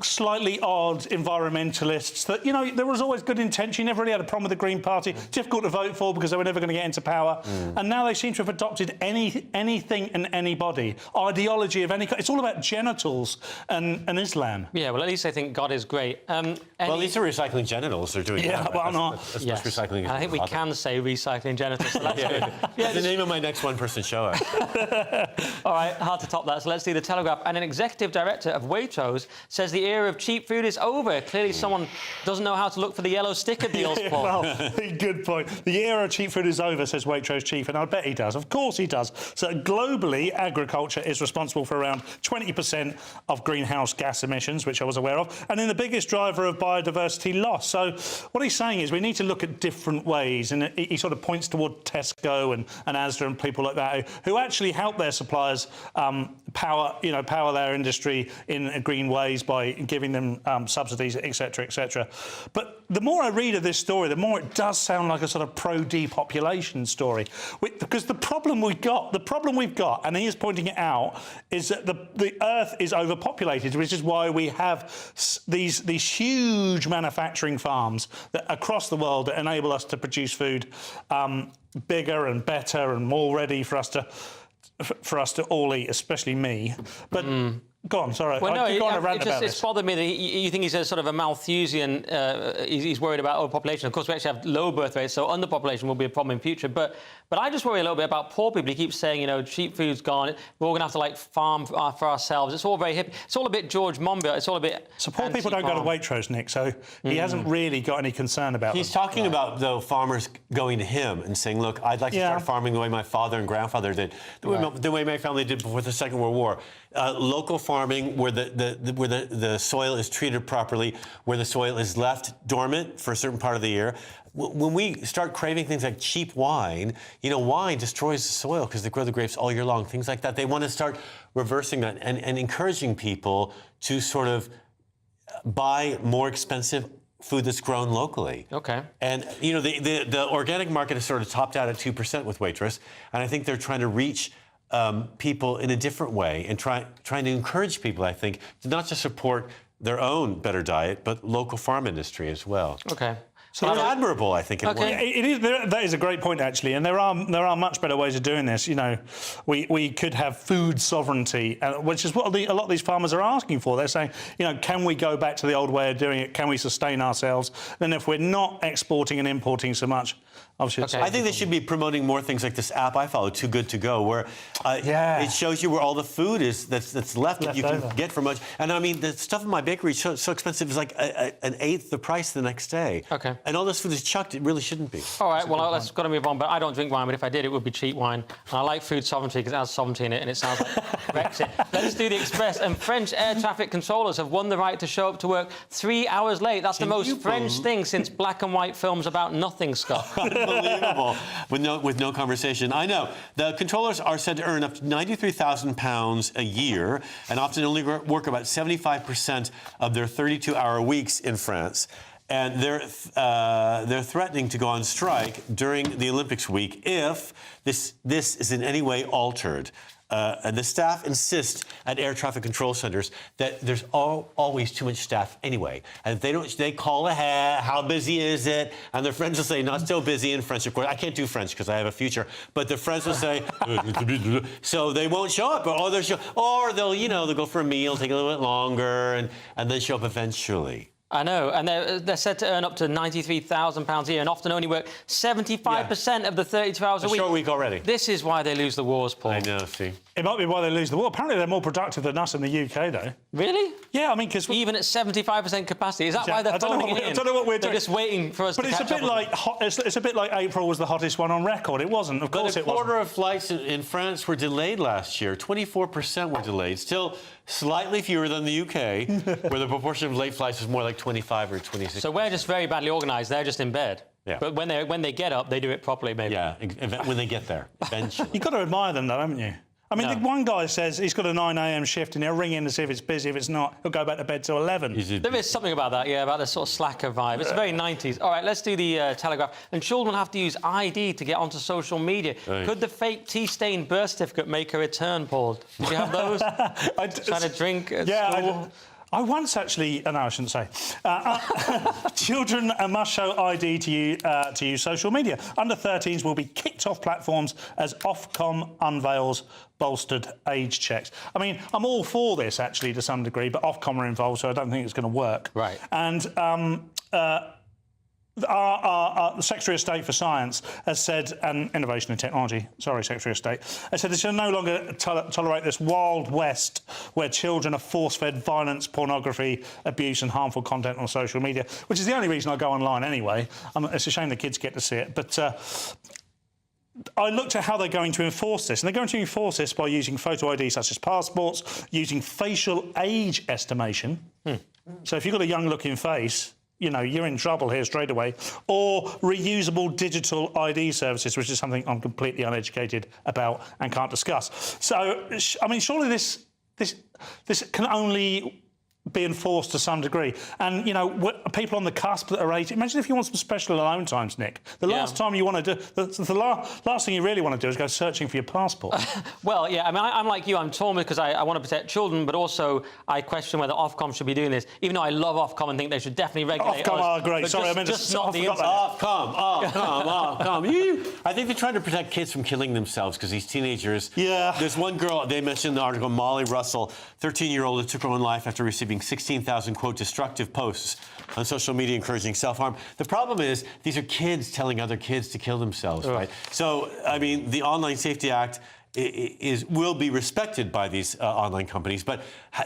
slightly odd environmentalists that, you know, there was always good intention. You never really had a problem with the Green Party. Difficult to vote for because they were never going to get into power. And now they seem to have adopted anything and anybody. Ideology of any kind. It's all about genitals and Islam. Yeah, well, at least I think God is great. Well, at least they're recycling genitals. They're doing Yeah, that. well, not. That's recycling. I think we can say recycling genitals. So that's good. Yeah, the name of my next one-person show. All right, hard to top that. So let's see the Telegraph. And an executive director of Waitrose says the era of cheap food is over. Clearly, someone doesn't know how to look for the yellow sticker deals, Paul. Well, good point. The era of cheap food is over, says Waitrose chief, and I bet he does. Of course he does. So globally, agriculture is responsible for around 20% of greenhouse gas emissions, which I was aware of, and then the biggest driver of biodiversity loss. So what he's saying is we need to look at different ways, and he sort of points toward Tesco and Asda and people like that who actually help their suppliers power their industry in green ways by giving them subsidies, etc., etc. But the more I read of this story, the more it does sound like a sort of pro-depopulation story. Because the problem we've got, and he is pointing it out, is that the Earth is overpopulated, which is why we have these huge manufacturing farms that across the world that enable us to produce food bigger and better and more ready for us to all eat, especially me. But go on, sorry. Well, no, I could go on a rant about it's this. bothered me that you think he's a sort of a Malthusian. He's worried about overpopulation. Of course, we actually have low birth rates, so underpopulation will be a problem in future. But I just worry a little bit about poor people. He keeps saying, you know, cheap food's gone. We're all going to have to like farm for ourselves. It's all very hip. It's all a bit George Monbiot. It's all a bit. So poor people don't go to Waitrose, Nick. So he hasn't really got any concern about. He's talking about though farmers going to him and saying, "Look, I'd like to start farming the way my father and grandfather did, the way my family did before the Second World War." Local farming, where the soil is treated properly, where the soil is left dormant for a certain part of the year. When we start craving things like cheap wine, you know, wine destroys the soil because they grow the grapes all year long, things like that. They want to start reversing that and encouraging people to sort of buy more expensive food that's grown locally. Okay. And, you know, the organic market is sort of topped out at 2% with Waitrose, and I think they're trying to reach people in a different way and trying to encourage people, I think, to not just support their own better diet, but local farm industry as well. Okay. So it's admirable, I think. That is a great point, actually, and there are much better ways of doing this. You know, we could have food sovereignty, which is what a lot of these farmers are asking for. They're saying, you know, can we go back to the old way of doing it? Can we sustain ourselves? Then, if we're not exporting and importing so much, obviously, I think they should be promoting more things like this app I follow, Too Good to Go, where it shows you where all the food is that's left that you can get for much. And I mean, the stuff in my bakery is so expensive, it's like an eighth the price the next day. Okay. And all this food is chucked. It really shouldn't be. All right, well, let's got to move on. But I don't drink wine, but if I did, it would be cheap wine. And I like food sovereignty because it has sovereignty in it, and it sounds like Brexit. Let's do the Express. And French air traffic controllers have won the right to show up to work 3 hours late. That's the most French thing since black and white films about nothing, Scott. Unbelievable. With no conversation. I know. The controllers are said to earn up to £93,000 a year and often only work about 75% of their 32-hour weeks in France. And they're threatening to go on strike during the Olympics week if this is in any way altered. And the staff insist at air traffic control centers that there's always too much staff anyway. And if they call ahead, how busy is it? And their friends will say, not so busy in French. Of course, I can't do French because I have a future. But their friends will say, so they won't show up. Or they'll go for a meal, take a little bit longer, and then show up eventually. I know, and they're said to earn up to £93,000 a year and often only work 75% of the 32 hours a week. A short week already. This is why they lose the wars, Paul. I know, see. It might be why they lose the war. Apparently they're more productive than us in the UK, though. Really? Yeah, I mean, because... Even at 75% capacity? Is that why they're phoning it in? I don't know what we're doing. They're just waiting for us to catch up. But it's a bit like April was the hottest one on record. It wasn't, of course it wasn't. But a quarter of flights in France were delayed last year. 24% were delayed. Still slightly fewer than the UK, where the proportion of late flights is more like 25 or 26. So we're just very badly organised. They're just in bed. Yeah. But when they get up, they do it properly, maybe. Yeah, when they get there, eventually. You've got to admire them, though, haven't you? I mean, the one guy says he's got a 9 a.m. shift and he'll ring in to see if it's busy. If it's not, he'll go back to bed till 11. There is something about that, yeah, about the sort of slacker vibe. It's very 90s. All right, let's do the Telegraph. And children have to use ID to get onto social media. Right. Could the fake tea-stained birth certificate make a return, Paul? Did you have those? Trying to drink at school? I once actually, no, I shouldn't say. Children must show ID to use social media. Under 13s will be kicked off platforms as Ofcom unveils bolstered age checks. I mean, I'm all for this, actually, to some degree, but Ofcom are involved, so I don't think it's going to work. Right. And the Secretary of State for Science has said, and Innovation and Technology, sorry, Secretary of State, has said they shall no longer tolerate this wild west where children are force-fed violence, pornography, abuse and harmful content on social media, which is the only reason I go online anyway. It's a shame the kids get to see it. But I looked at how they're going to enforce this, and they're going to enforce this by using photo ID such as passports, using facial age estimation. So if you've got a young-looking face, you know, you're in trouble here straight away. Or reusable digital ID services, which is something I'm completely uneducated about and can't discuss. So, I mean, surely this can only be enforced to some degree. And, you know, people on the cusp that are 18... Imagine if you want some special alone times, Nick. The last time you want to do... The last thing you really want to do is go searching for your passport. Well, yeah, I mean, I'm like you. I'm torn because I want to protect children, but also I question whether Ofcom should be doing this, even though I love Ofcom and think they should definitely regulate Ofcom us, are great. Sorry, I meant just not the Ofcom. I think they're trying to protect kids from killing themselves because these teenagers... Yeah. There's one girl, they mentioned in the article, Molly Russell, 13-year-old who took her own life after receiving 16,000, quote, destructive posts on social media encouraging self-harm. The problem is these are kids telling other kids to kill themselves, right? So, I mean, the Online Safety Act will be respected by these online companies, but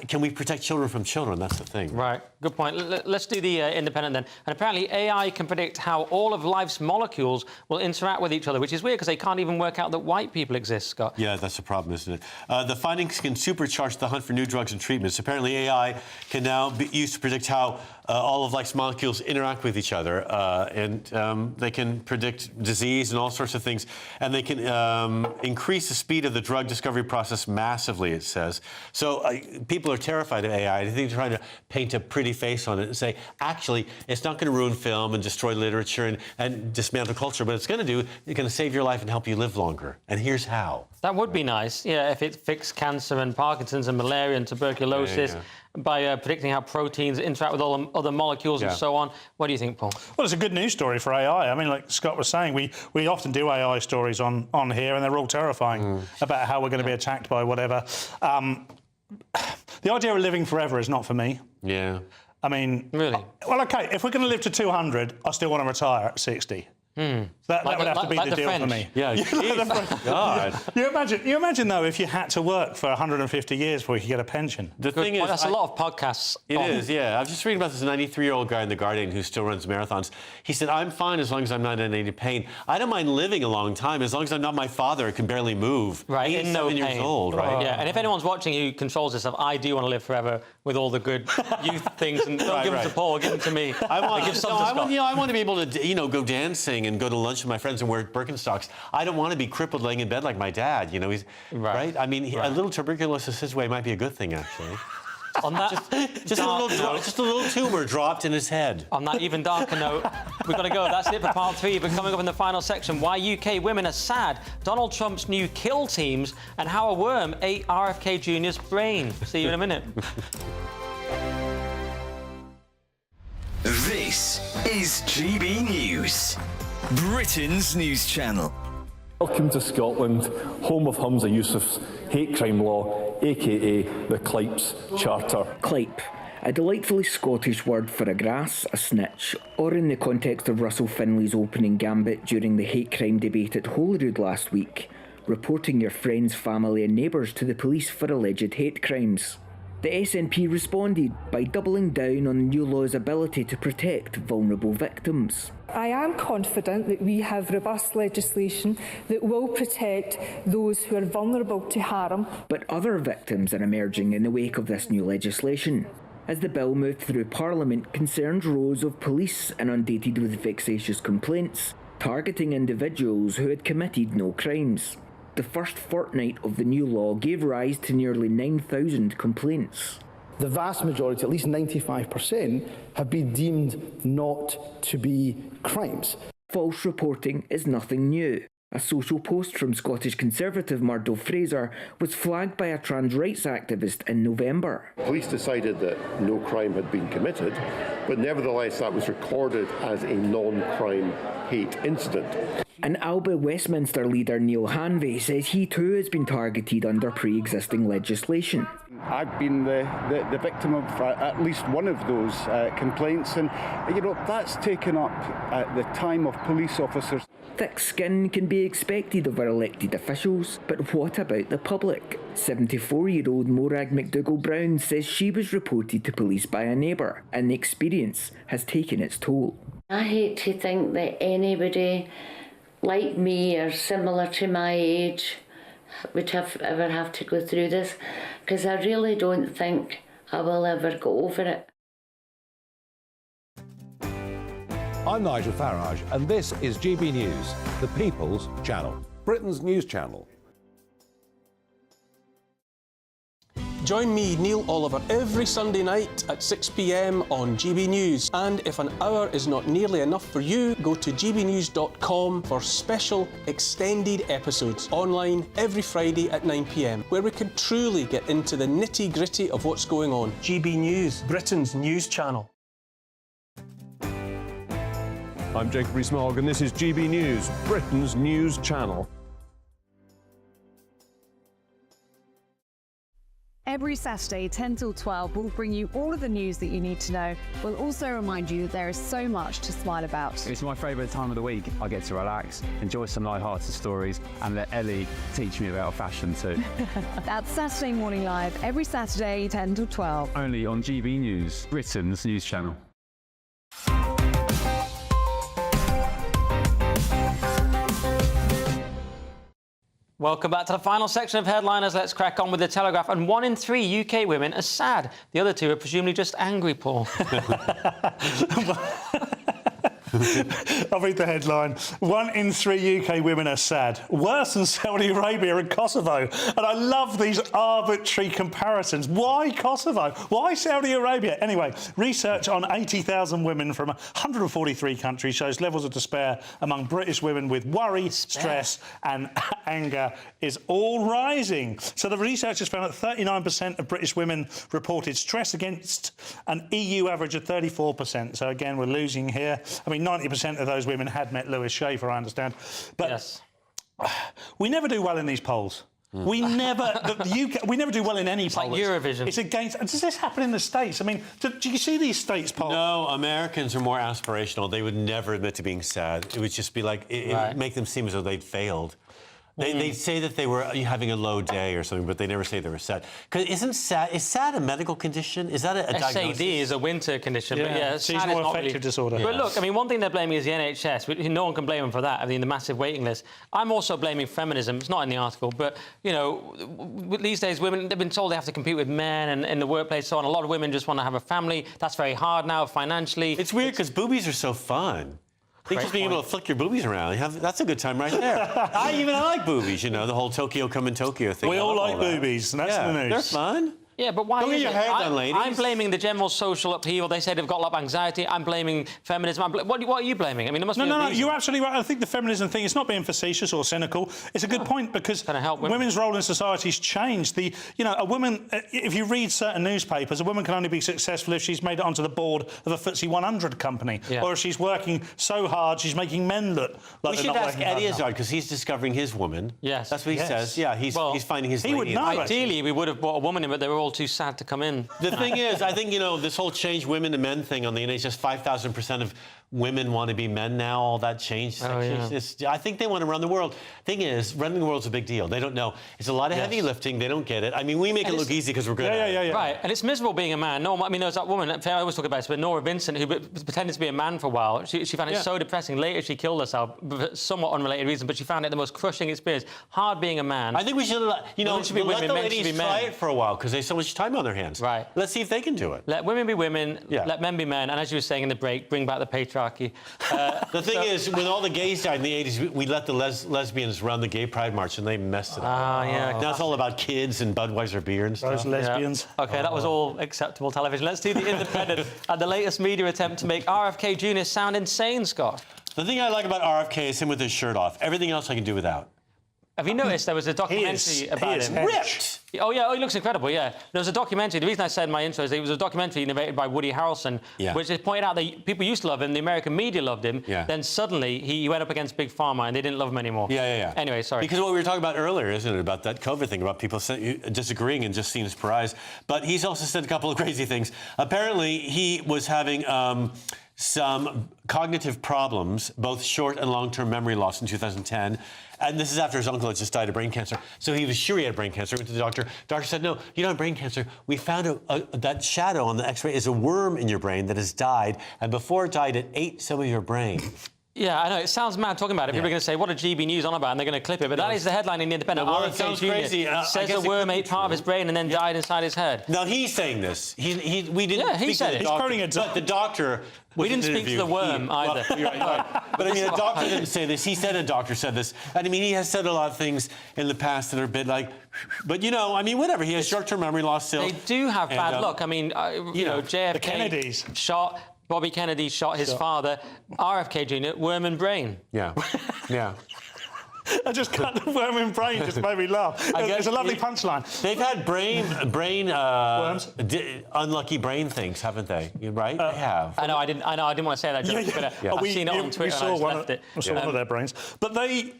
can we protect children from children? That's the thing. Right. Good point. Let's do the Independent then. And apparently AI can predict how all of life's molecules will interact with each other, which is weird because they can't even work out that white people exist, Scott. Yeah, that's the problem, isn't it? The findings can supercharge the hunt for new drugs and treatments. Apparently AI can now be used to predict how all of life's molecules interact with each other, and they can predict disease and all sorts of things, and they can increase the speed of the drug discovery process massively, it says. So people are terrified of AI. I think they're trying to paint a pretty face on it and say, actually, it's not going to ruin film and destroy literature and dismantle culture, but it's going to save your life and help you live longer. And here's how. That would be nice, yeah, if it fixed cancer and Parkinson's and malaria and tuberculosis by predicting how proteins interact with all other molecules and so on. What do you think, Paul? Well, it's a good news story for AI. I mean, like Scott was saying, we often do AI stories on here, and they're all terrifying about how we're going to be attacked by whatever. The idea of living forever is not for me. Yeah. I mean... Really? Well, OK, if we're going to live to 200, I still want to retire at 60. That would have to be the deal for me. Yeah, God. You imagine, though, if you had to work for 150 years before you could get a pension. The thing is... That's a lot of podcasts. It is, yeah. I was just reading about this 93-year-old guy in The Guardian who still runs marathons. He said, I'm fine as long as I'm not in any pain. I don't mind living a long time as long as I'm not my father who can barely move. Right, He's 7 years old, right? Yeah, and if anyone's watching who controls this stuff, I do want to live forever with all the good youth things. And don't give them to Paul, give them to me. I want to be able to, go dancing and go to lunch with my friends and wear Birkenstocks. I don't want to be crippled laying in bed like my dad. He's right. I mean, a little tuberculosis his way might be a good thing, actually. On that, just a little tumor dropped in his head. On that even darker note, we've got to go. That's it for part 3. But coming up in the final section, why UK women are sad, Donald Trump's new kill teams, and how a worm ate RFK Jr.'s brain. See you in a minute. This is GB News, Britain's news channel. Welcome to Scotland, home of Humza Yousaf's hate crime law, a.k.a. the Clype's Charter. Clype, a delightfully Scottish word for a grass, a snitch, or in the context of Russell Finley's opening gambit during the hate crime debate at Holyrood last week, reporting your friends, family and neighbours to the police for alleged hate crimes. The SNP responded by doubling down on the new law's ability to protect vulnerable victims. I am confident that we have robust legislation that will protect those who are vulnerable to harm. But other victims are emerging in the wake of this new legislation. As the bill moved through Parliament, concerns rose of police inundated with vexatious complaints, targeting individuals who had committed no crimes. The first fortnight of the new law gave rise to nearly 9,000 complaints. The vast majority, at least 95%, have been deemed not to be crimes. False reporting is nothing new. A social post from Scottish Conservative Murdo Fraser was flagged by a trans rights activist in November. Police decided that no crime had been committed, but nevertheless that was recorded as a non-crime hate incident. And Alba Westminster leader Neil Hanvey says he too has been targeted under pre-existing legislation. I've been the victim of at least one of those complaints, and that's taken up the time of police officers. Thick skin can be expected of our elected officials, but what about the public? 74-year-old Morag McDougall-Brown says she was reported to police by a neighbour, and the experience has taken its toll. I hate to think that anybody like me or similar to my age would ever have to go through this, because I really don't think I will ever go over it. I'm Nigel Farage, and this is GB News, the People's Channel, Britain's news channel. Join me, Neil Oliver, every Sunday night at 6 p.m. on GB News. And if an hour is not nearly enough for you, go to gbnews.com for special extended episodes online every Friday at 9 p.m, where we can truly get into the nitty-gritty of what's going on. GB News, Britain's news channel. I'm Jacob Rees-Mogg, and this is GB News, Britain's news channel. Every Saturday, 10 till 12, we'll bring you all of the news that you need to know. We'll also remind you that there is so much to smile about. It's my favourite time of the week. I get to relax, enjoy some light-hearted stories, and let Ellie teach me about fashion too. That's Saturday Morning Live, every Saturday, 10 till 12. Only on GB News, Britain's news channel. Welcome back to the final section of Headliners. Let's crack on with the Telegraph. And 1 in 3 UK women are sad. The other 2 are presumably just angry, Paul. I'll read the headline. 1 in 3 UK women are sad. Worse than Saudi Arabia and Kosovo. And I love these arbitrary comparisons. Why Kosovo? Why Saudi Arabia? Anyway, research on 80,000 women from 143 countries shows levels of despair among British women with worry, stress and anger is all rising. So the researchers found that 39% of British women reported stress against an EU average of 34%. So again, we're losing here. I mean, 90% of those women had met Lewis Schaefer, I understand. But yes. We never do well in these polls. We never, we never do well in any poll. Like Eurovision. It's against. Does this happen in the States? I mean, do you see these States polls? No, Americans are more aspirational. They would never admit to being sad. It would just be like, it would make them seem as though they'd failed. They'd say that they were having a low day or something, but they never say they were sad. Because is sad a medical condition? Is that a diagnosis? SAD is a winter condition, but yeah, seasonal affective disorder. But look, I mean, one thing they're blaming is the NHS. No one can blame them for that. I mean, the massive waiting list. I'm also blaming feminism. It's not in the article, but you know, these days women, they've been told they have to compete with men and in the workplace, so on. A lot of women just want to have a family. That's very hard now financially. It's weird because boobies are so fun. I think just being able to flick your boobies around, that's a good time right there. I like boobies, you know, the whole Tokyo coming Tokyo thing. We all like boobies, and that's the news. They're fun. Yeah, but why? Don't get your hair done, ladies. I'm blaming the general social upheaval. They say they've got a lot of anxiety. I'm blaming feminism. What are you blaming? I mean, there must be No, you're absolutely right. I think the feminism thing is not being facetious or cynical. It's a good point because women's role in society's changed. A woman, if you read certain newspapers, a woman can only be successful if she's made it onto the board of a FTSE 100 company, or if she's working so hard she's making men look like they're not working hard. We should ask Eddie Izzard because he's discovering his woman. Yes, that's what he says. Yeah, he's finding his. He would know. Ideally, we would have brought a woman in, but they were all too sad to come in. The thing is, I think, this whole change women to men thing on the NHS, 5,000% of women want to be men now, all that change. I think they want to run the world. Thing is, running the world's a big deal. They don't know. It's a lot of heavy lifting. They don't get it. I mean, we make it look easy because we're good at it. Right, and it's miserable being a man. No, I mean, there was that woman, I always talk about this, but Nora Vincent, who pretended to be a man for a while. She found it so depressing. Later, she killed herself for somewhat unrelated reason, but she found it the most crushing experience. Hard being a man. I think we should, let the ladies try it for a while because they have so much time on their hands. Right. Let's see if they can do it. Let women be women, let men be men, and as you were saying in the break, bring back the patriarchy. The thing is, when all the gays died in the 80s, we let the lesbians run the gay pride march, and they messed it up. Now it's all about kids and Budweiser beer and stuff. Those lesbians. Yeah. OK, that was all acceptable television. Let's do The Independent and the latest media attempt to make RFK Jr. sound insane, Scott. The thing I like about RFK is him with his shirt off. Everything else I can do without. Have you noticed there was a documentary about him? Ripped. Oh, yeah, he looks incredible, yeah. There was a documentary. The reason I said in my intro is it was a documentary narrated by Woody Harrelson, which has pointed out that people used to love him, the American media loved him, then suddenly he went up against Big Pharma and they didn't love him anymore. Yeah. Anyway, sorry. Because what we were talking about earlier, isn't it, about that COVID thing, about people disagreeing and just seeing surprise. But he's also said a couple of crazy things. Apparently, he was having some cognitive problems, both short and long-term memory loss in 2010. And this is after his uncle had just died of brain cancer. So he was sure he had brain cancer. Went to the doctor. Doctor said, no, you don't have brain cancer. We found that shadow on the X-ray is a worm in your brain that has died. And before it died, it ate some of your brain. Yeah, I know. It sounds mad talking about it. People are going to say, what are GB News on about? And they're going to clip it. But that is the headline in The Independent. Well, it sounds crazy. Says a worm ate part of his brain and then died inside his head. Now, he's saying this. We didn't Yeah, he said it. He's quoting a doctor. But the doctor... We didn't speak to the worm either. Right. But I mean, a doctor didn't say this. He said a doctor said this. And I mean, he has said a lot of things in the past that are a bit like... But, you know, I mean, whatever. He has short-term memory loss still. They do have bad luck. I mean, you know, JFK... The Kennedys. Shot... Bobby Kennedy shot his father. RFK Jr., worm and brain. Yeah. I just cut the worm in brain, just made me laugh. It's a lovely punchline. They've had brain worms, unlucky brain things, haven't they? Right? They have. I know. I didn't want to say that joke, but I've seen it on Twitter. We saw one of their brains, but they.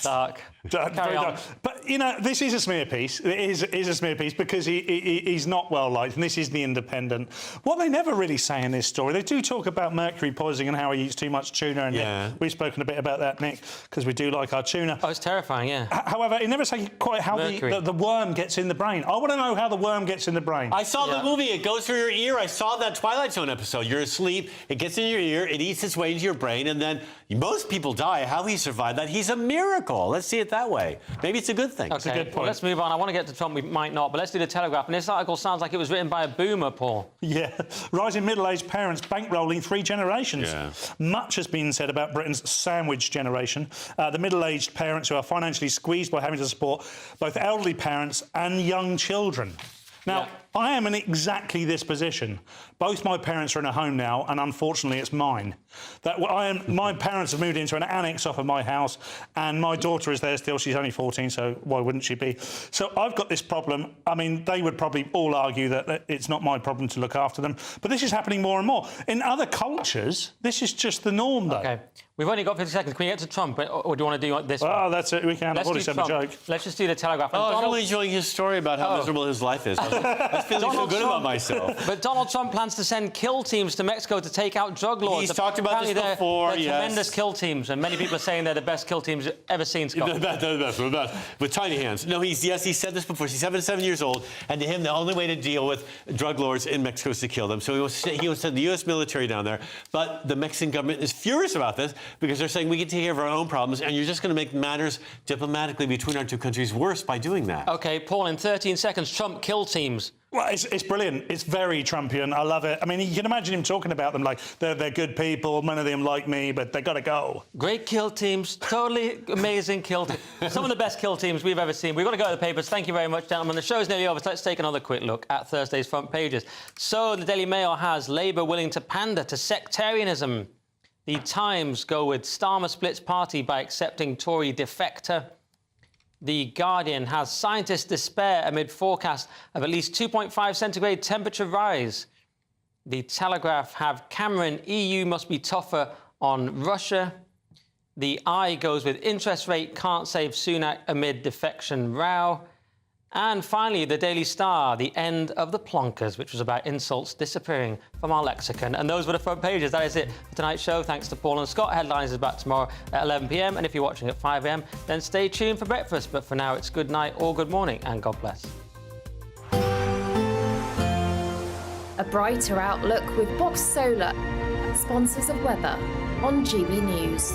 Dark. Very dark. But, you know, this is a smear piece. It is a smear piece because he's not well liked, and this is The Independent. What they never really say in this story, they do talk about mercury poisoning and how he eats too much tuna, and we've spoken a bit about that, Nick, because we do like our tuna. Oh, it's terrifying, yeah. However, it never says quite how the worm gets in the brain. I want to know how the worm gets in the brain. I saw the movie. It goes through your ear. I saw that Twilight Zone episode. You're asleep. It gets in your ear. It eats its way into your brain, and then most people die. How he survived that, he's a miracle. Let's see it that way. Maybe it's a good thing. Okay, it's a good point. Well, let's move on. I want to get to Trump. We might not, but let's do the Telegraph. And this article sounds like it was written by a boomer, Paul. Yeah. Rising middle-aged parents bankrolling 3 generations. Yeah. Much has been said about Britain's sandwich generation. The middle-aged parents who are financially squeezed by having to support both elderly parents and young children. Now, I am in exactly this position. Both my parents are in a home now, and unfortunately, it's mine. My parents have moved into an annex off of my house, and my daughter is there still. She's only 14, so why wouldn't she be? So I've got this problem. I mean, they would probably all argue that it's not my problem to look after them, but this is happening more and more. In other cultures, this is just the norm, though. OK. We've only got 50 seconds. Can we get to Trump, or do you want to do this one? Oh, that's it. We can. I've already said my joke. Let's just do the Telegraph. Oh, I'm really enjoying his story about how miserable his life is. I feel so good about myself. But Donald Trump plans to send kill teams to Mexico to take out drug lords. He's talked about this before, they're tremendous kill teams, and many people are saying they're the best kill teams ever seen, Scott. They're the best. With tiny hands. No, he said this before. He's 77 years old, and to him, the only way to deal with drug lords in Mexico is to kill them. So he will send the U.S. military down there. But the Mexican government is furious about this because they're saying we can take care of our own problems, and you're just going to make matters diplomatically between our two countries worse by doing that. OK, Paul, in 13 seconds, Trump kill teams. Well, it's brilliant. It's very Trumpian. I love it. I mean, you can imagine him talking about them like they're good people. None of them like me, but they got to go. Great kill teams. Totally amazing kill teams. Some of the best kill teams we've ever seen. We've got to go to the papers. Thank you very much, gentlemen. The show's nearly over, so let's take another quick look at Thursday's front pages. So the Daily Mail has Labour willing to pander to sectarianism. The Times go with Starmer splits party by accepting Tory defector. The Guardian has scientists despair amid forecast of at least 2.5 centigrade temperature rise. The Telegraph have Cameron, EU must be tougher on Russia. The Eye goes with interest rate can't save Sunak amid defection row. And finally, the Daily Star, the end of the plonkers, which was about insults disappearing from our lexicon. And those were the front pages. That is it for tonight's show. Thanks to Paul and Scott. Headlines is back tomorrow at 11 p.m. And if you're watching at 5 a.m., then stay tuned for breakfast. But for now, it's good night or good morning, and God bless. A brighter outlook with Box Solar, sponsors of weather on GB News.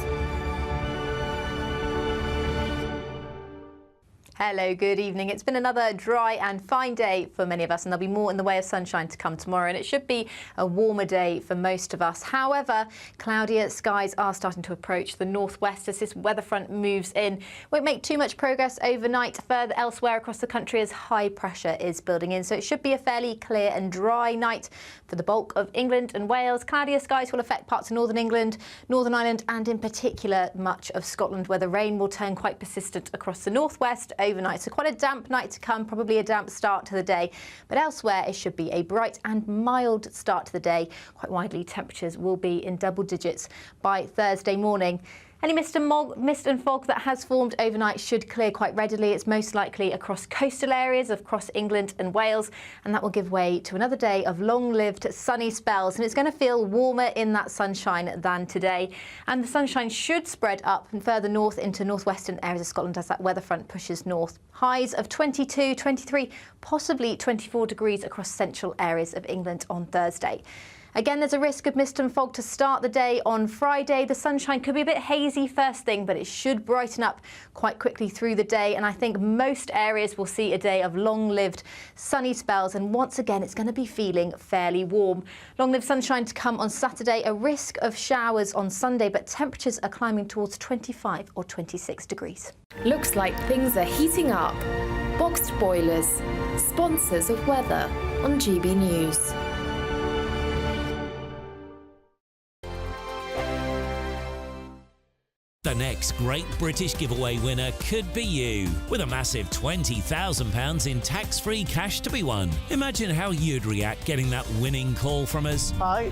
Hello, good evening. It's been another dry and fine day for many of us, and there'll be more in the way of sunshine to come tomorrow, and it should be a warmer day for most of us. However, cloudier skies are starting to approach the northwest as this weather front moves in. Won't make too much progress overnight further elsewhere across the country as high pressure is building in, so it should be a fairly clear and dry night for the bulk of England and Wales. Cloudier skies will affect parts of northern England, Northern Ireland, and in particular much of Scotland, where the rain will turn quite persistent across the northwest overnight. So quite a damp night to come, probably a damp start to the day. But elsewhere, it should be a bright and mild start to the day. Quite widely, temperatures will be in double digits by Thursday morning. Any mist and fog that has formed overnight should clear quite readily. It's most likely across coastal areas across England and Wales, and that will give way to another day of long-lived sunny spells, and it's going to feel warmer in that sunshine than today. And the sunshine should spread up and further north into northwestern areas of Scotland as that weather front pushes north. Highs of 22, 23, possibly 24 degrees across central areas of England on Thursday. Again, there's a risk of mist and fog to start the day on Friday. The sunshine could be a bit hazy first thing, but it should brighten up quite quickly through the day. And I think most areas will see a day of long-lived sunny spells. And once again, it's going to be feeling fairly warm. Long-lived sunshine to come on Saturday. A risk of showers on Sunday, but temperatures are climbing towards 25 or 26 degrees. Looks like things are heating up. Boxed boilers, sponsors of weather on GB News. The next Great British Giveaway winner could be you, with a massive £20,000 in tax-free cash to be won. Imagine how you'd react getting that winning call from us. Hi.